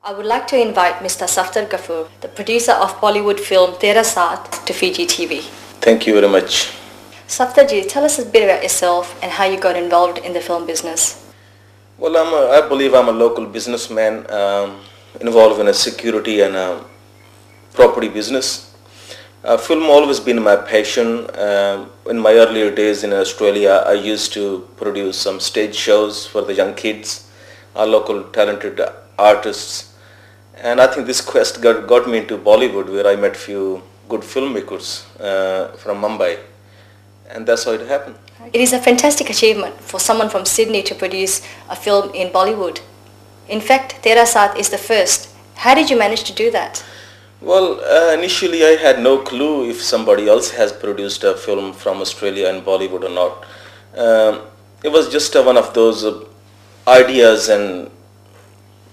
I would like to invite Mr. Safdar Ghafoor, the producer of Bollywood film Tera Saath, to Fiji TV. Thank you very much. Safdarji, tell us a bit about yourself and how you got involved in the film business. Well, I believe I'm a local businessman involved in a security and property business. Film always been my passion. In my earlier days in Australia, I used to produce some stage shows for the young kids, our local talented artists. And I think this quest got me into Bollywood, where I met few good filmmakers from Mumbai. And that's how it happened. It is a fantastic achievement for someone from Sydney to produce a film in Bollywood. In fact, Tera Saath is the first. How did you manage to do that? Well, initially I had no clue if somebody else has produced a film from Australia and Bollywood or not. It was just one of those ideas and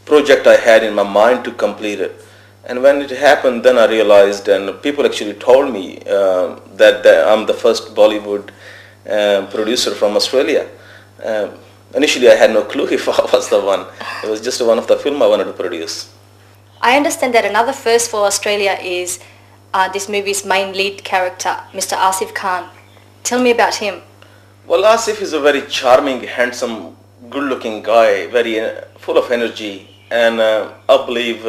project I had in my mind to complete it. And when it happened, then I realized, and people actually told me that I'm the first Bollywood producer from Australia. Initially I had no clue if I was the one. It was just one of the film I wanted to produce. I understand that another first for Australia is this movie's main lead character, Mr. Asif Khan. Tell me about him. Well, Asif is a very charming, handsome, good-looking guy, very full of energy, and I believe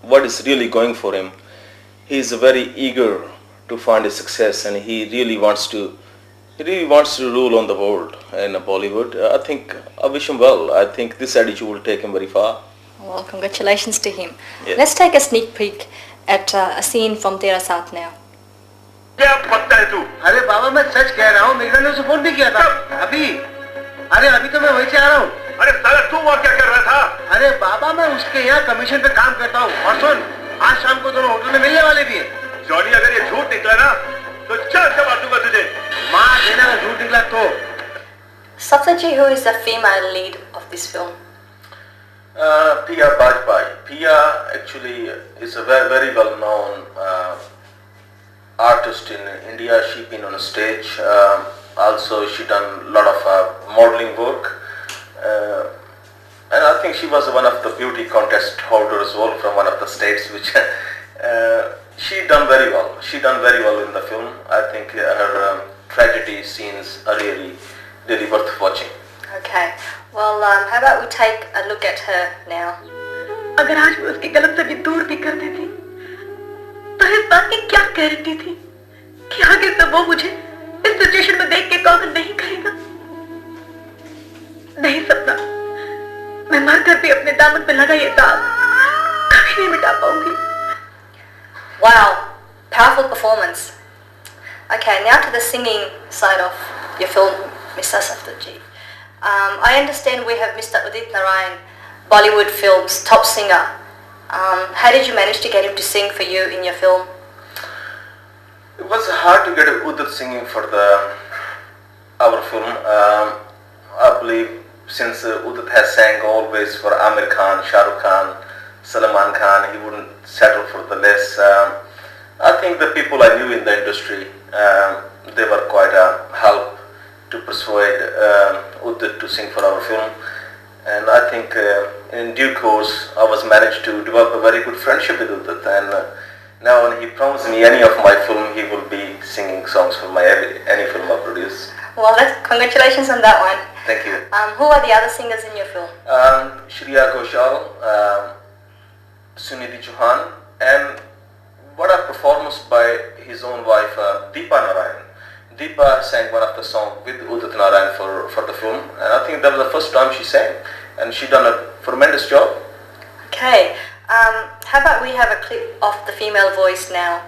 what is really going for him. He is very eager to find his success, and he really wants to rule on the world in Bollywood. I wish him well. I think this attitude will take him very far. Well, congratulations to him. Yeah. Let's take a sneak peek at a scene from Tera Saath now. क्या पकता है तू? अरे बाबा मैं सच कह रहा हूँ, मेघना ने उसे फोन भी किया था अभी। अरे अभी तो मैं वहीं से आ रहा हूँ। अरे साला तू वहाँ क्या कर रहा था? अरे बाबा मैं उसके यहाँ कमीशन पे काम करता हूँ। और सुन, आज शाम को दोनों होटल में मिलने वाले भी हैं। जॉनी अगर ये झूठ निकला ना, तो चल जवाब दूंगा तुझे। माँ देना अगर झूठ निकला तो। Safdarji, who is the female lead of this film? Pia Bajpai. Pia actually is a very, very well-known artist in India. She's been on a stage. Also, she done a lot of modeling work. And I think she was one of the beauty contest holders as well from one of the states, which she done very well. She done very well in the film. I think her tragedy scenes are really, really worth watching. Okay. Well, how about we take a look at her now? अगर आज मैं उसकी गलतफहमी दूर भी कर देती, तो इस बात की क्या गारंटी थी कि आगे से वो मुझे इस सिचुएशन में देख के कॉल नहीं करेगा? नहीं सपना, मैं मरकर भी अपने दामन पे लगा ये दाग कभी नहीं मिटा पाऊंगी। Wow, powerful performance. Okay, now to the singing side of your film, Mr. Safdarji. I understand we have Mr. Udit Narayan, Bollywood film's top singer. How did you manage to get him to sing for you in your film? It was hard to get Udit singing for our film. I believe since Udit has sang always for Amir Khan, Shah Rukh Khan, Salman Khan, he wouldn't settle for the less. I think the people I knew in the industry, they were quite a help to persuade Udit to sing for our film. And I think in due course I was managed to develop a very good friendship with Udit, and now when he promised me any of my film, he will be singing songs for any film I produce. Well, congratulations on that one. Thank you. Who are the other singers in your film? Shreya Ghoshal, Sunidhi Chauhan, and what a performance by his own wife, Deepa Narayan. Deepa sang one of the songs with Udit Narayan for the film, and I think that was the first time she sang, and she done a tremendous job. Okay, how about we have a clip of the female voice now?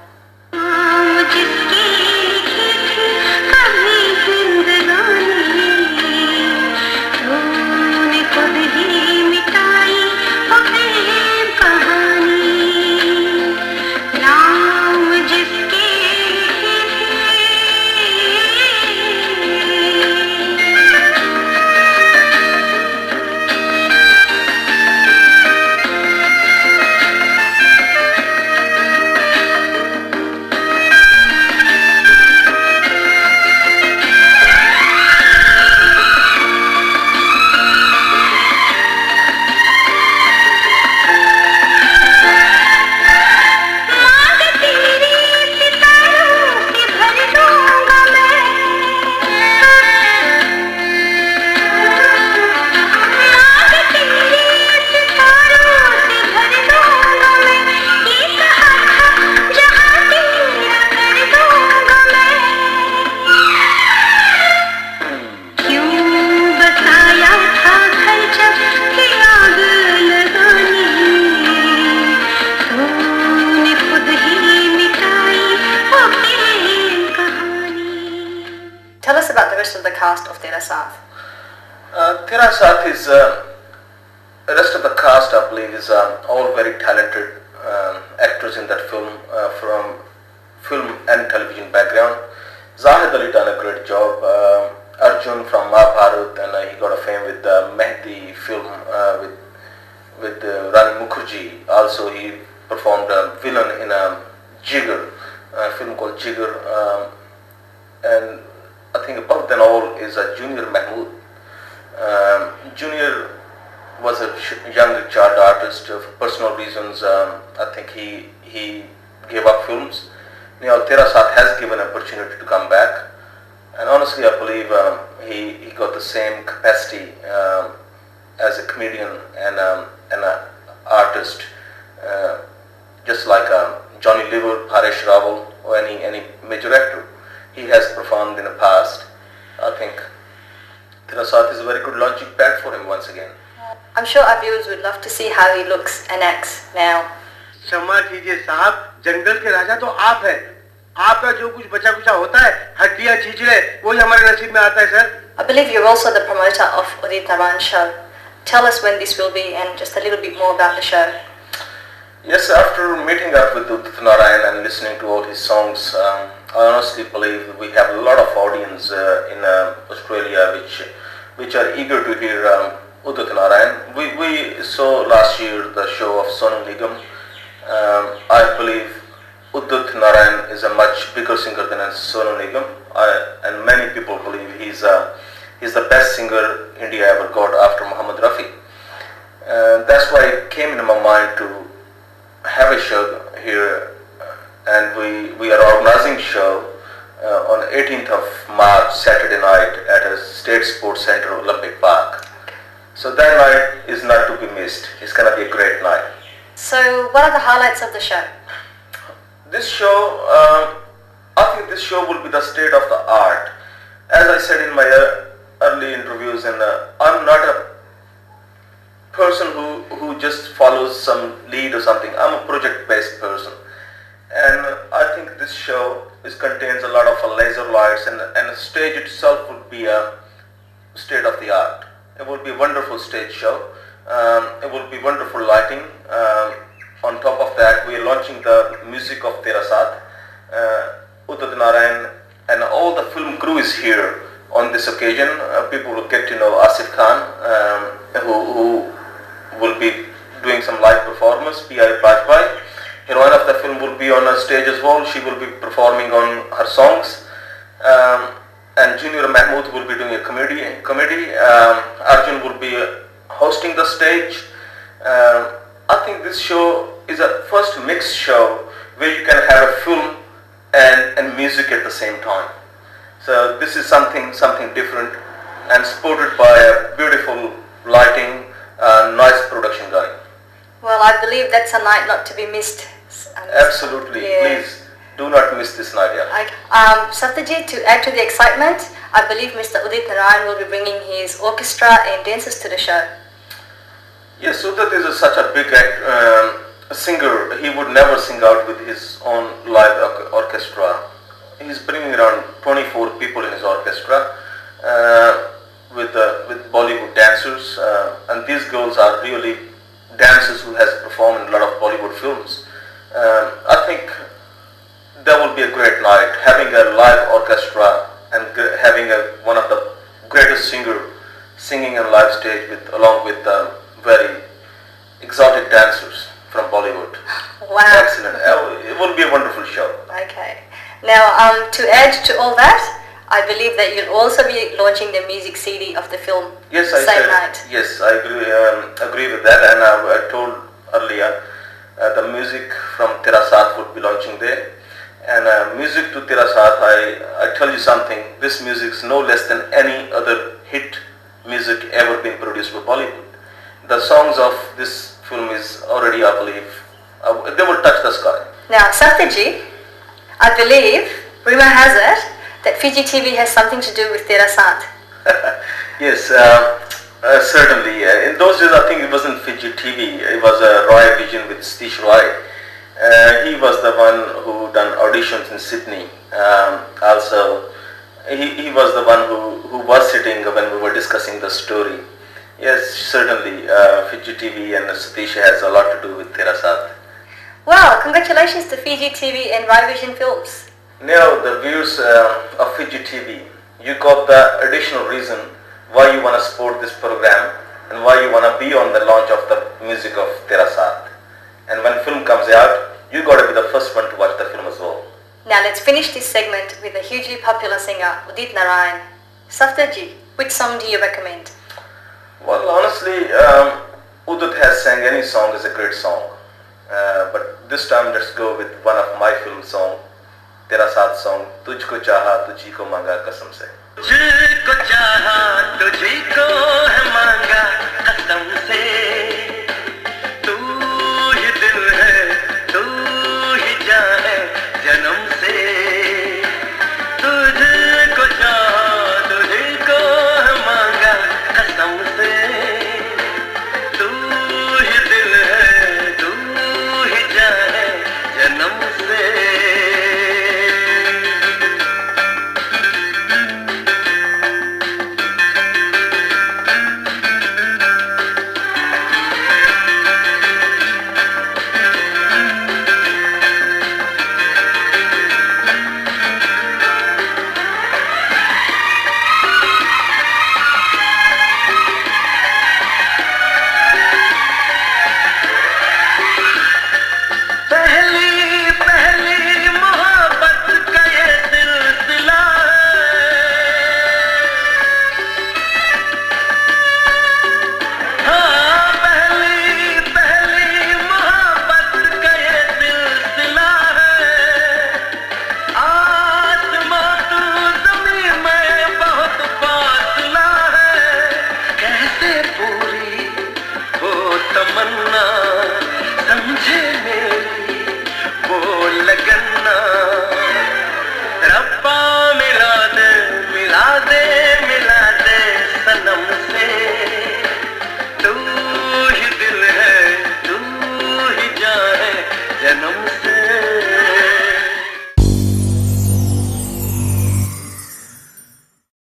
about the rest of the cast of Tera Saath. Tera Saath is, the rest of the cast I believe is all very talented actors in that film from film and television background. Zahid Ali done a great job. Arjun from Mahabharat, and he got a fame with the Mehdi film with Rani Mukherjee. Also he performed a villain in a Jigar, a film called Jigar. And I think above them all is a Junior Mahmood. Junior was a young child artist for personal reasons. I think he gave up films. Now Tera Saath has given an opportunity to come back, and honestly I believe he got the same capacity as a comedian and an artist, just like Johnny Lever, Paresh Rawal, or any major actor he has performed in the past. I think Tera Saath is a very good launching pad for him once again. I'm sure our viewers would love to see how he looks and acts now. क्षमा कीजिए साहब, जंगल के राजा तो आप हैं। आपका जो कुछ बचा कुचा होता है, हड्डियां छिछले, वही हमारे नसीब में आता है sir. I believe you're also the promoter of Udit Narayan show. Tell us when this will be and just a little bit more about the show. Yes, after meeting up with Udit Narayan and listening to all his songs, I honestly believe we have a lot of audience in Australia which are eager to hear Udit Narayan. We saw last year the show of Sonu Nigam. I believe Udit Narayan is a much bigger singer than Sonu Nigam, and many people believe he's the best singer India ever got after Muhammad Rafi. That's why it came into my mind to have a show here, and we are organizing a show on 18th of March, Saturday night at a State Sports Center, Olympic Park. So that night is not to be missed. It's going to be a great night. So what are the highlights of the show? This show, I think this show will be the state of the art. As I said in my early interviews, and I'm not a person who just follows some lead or something. I'm a project-based person, and I think this show contains a lot of laser lights, and the stage itself will be a state of the art. It will be a wonderful stage show. It will be wonderful lighting. On top of that, we are launching the music of Tera Saath. Udit Narayan and all the film crew is here on this occasion. People will get to know Asif Khan, who will be doing some live performance. P.I. Bajpai, heroine of the film, will be on a stage as well. She will be performing on her songs. And Junior Mahmood will be doing a comedy. Arjun will be hosting the stage. I think this show is a first mixed show where you can have a film and music at the same time. So this is something different and supported by a beautiful lighting, nice production going. Well, I believe that's a night not to be missed. Absolutely, yeah. Please do not miss this night. Yeah. Satyajit, to add to the excitement, I believe Mr. Udit Narayan will be bringing his orchestra and dancers to the show. Yes, Udit is such a big singer. He would never sing out with his own live orchestra. He's bringing around 24 people in his orchestra with Bollywood dancers, and these girls are really dancers who has performed in a lot of Bollywood films. I think that will be a great night, having a live orchestra and having one of the greatest singer singing on live stage along with very exotic dancers from Bollywood. Wow. Excellent. It will be a wonderful show. Okay. Now, to add to all that, I believe that you'll also be launching the music CD of the film. Yes, I same said. night. Yes, I agree with that, and I told earlier the music from Tera Saath would be launching there. And music to Tera Saath, I tell you something. This music is no less than any other hit music ever been produced by Bollywood. The songs of this film is already, I believe, they will touch the sky. Now, Satyajit, I believe, rumor has it that Fiji TV has something to do with Tera Saath. Yes, certainly. In those days, I think it wasn't Fiji TV. It was Roy Vision with Satish Roy. He was the one who done auditions in Sydney. Also, he was the one who was sitting when we were discussing the story. Yes, certainly, Fiji TV and Satish has a lot to do with Tera Saath. Wow, congratulations to Fiji TV and Rai Vision Films. Now, the viewers of Fiji TV, you got the additional reason why you want to support this program and why you want to be on the launch of the music of Tera Saath. And when film comes out, you got to be the first one to watch the film as well. Now let's finish this segment with a hugely popular singer, Udit Narayan. Safdarji, which song do you recommend? Well, honestly, Udit has sang any song is a great song. But this time let's go with one of my film song, Tera Saath song, Tujhko Chaha, Tujhi Ko Manga Kasam Se. तुझको चाहा तुझी को